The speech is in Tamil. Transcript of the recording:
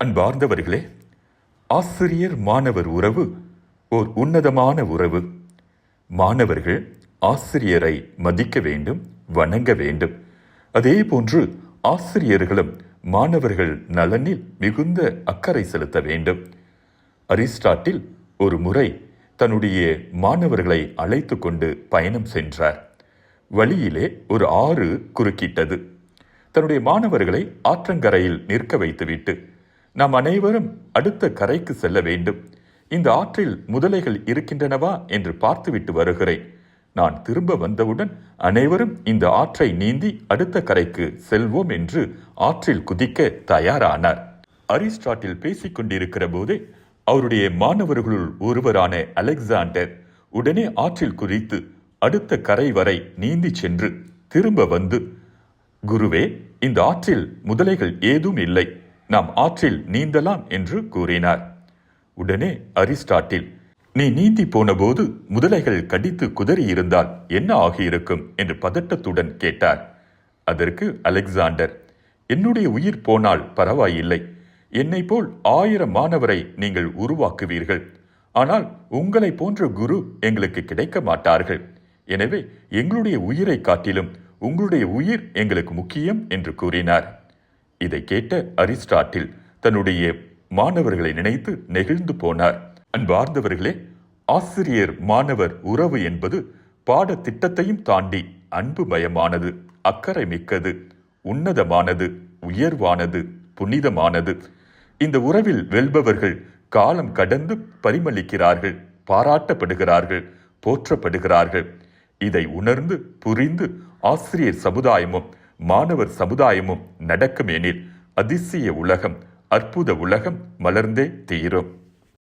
அன்பார்ந்தவர்களே, ஆசிரியர் மாணவர் உறவு ஓர் உன்னதமான உறவு. மாணவர்கள் ஆசிரியரை மதிக்க வேண்டும், வணங்க வேண்டும். அதே போன்று ஆசிரியர்களும் மாணவர்கள் நலனில் மிகுந்த அக்கறை செலுத்த வேண்டும். அரிஸ்டாட்டில் ஒரு முறை தன்னுடைய மாணவர்களை அழைத்து கொண்டு பயணம் சென்றார். வழியிலே ஒரு ஆறு குறுக்கிட்டது. தன்னுடைய மாணவர்களை ஆற்றங்கரையில் நிற்க வைத்துவிட்டு, நாம் அனைவரும் அடுத்த கரைக்கு செல்ல வேண்டும். இந்த ஆற்றில் முதலைகள் இருக்கின்றனவா என்று பார்த்துவிட்டு வருகிறேன். நான் திரும்ப வந்தவுடன் அனைவரும் இந்த ஆற்றை நீந்தி அடுத்த கரைக்கு செல்வோம் என்று ஆற்றில் குதிக்க தயாரானார். அரிஸ்டாட்டில் பேசிக் கொண்டிருக்கிற போதே அவருடைய மாணவர்களுள் ஒருவரான அலெக்சாண்டர் உடனே ஆற்றில் குதித்து அடுத்த கரை வரை நீந்தி சென்று திரும்ப வந்து, குருவே, இந்த ஆற்றில் முதலைகள் ஏதும் இல்லை, நாம் ஆற்றில் நீந்தலாம் என்று கூறினார். உடனே அரிஸ்டாட்டில், நீ நீந்தி போன போது முதலைகள் கடித்து குதறி இருந்தால் என்ன ஆகியிருக்கும் என்று பதட்டத்துடன் கேட்டார். அதற்கு அலெக்சாண்டர், என்னுடைய உயிர் போனால் பரவாயில்லை, என்னை போல் 1000 மாணவரை நீங்கள் உருவாக்குவீர்கள். ஆனால் உங்களை போன்ற குரு எங்களுக்கு கிடைக்க மாட்டார்கள். எனவே எங்களுடைய உயிரை காட்டிலும் உங்களுடைய உயிர் எங்களுக்கு முக்கியம் என்று கூறினார். இதை கேட்ட அரிஸ்டாட்டில் தன்னுடைய மாணவர்களை நினைத்து நெகிழ்ந்து போனார். அன்பார்ந்தவர்களே, ஆசிரியர் மாணவர் உறவு என்பது பாடத்திட்டத்தையும் தாண்டி அன்புமயமானது, அக்கறை மிக்கது, உன்னதமானது, உயர்வானது, புனிதமானது. இந்த உறவில் வெல்பவர்கள் காலம் கடந்து பரிமளிக்கிறார்கள், பாராட்டப்படுகிறார்கள், போற்றப்படுகிறார்கள். இதை உணர்ந்து புரிந்து ஆசிரியர் சமுதாயமும் மாணவர் சமுதாயமும் நடக்குமெனில் அதிசய உலகம், அற்புத உலகம் மலர்ந்தே தீரும்.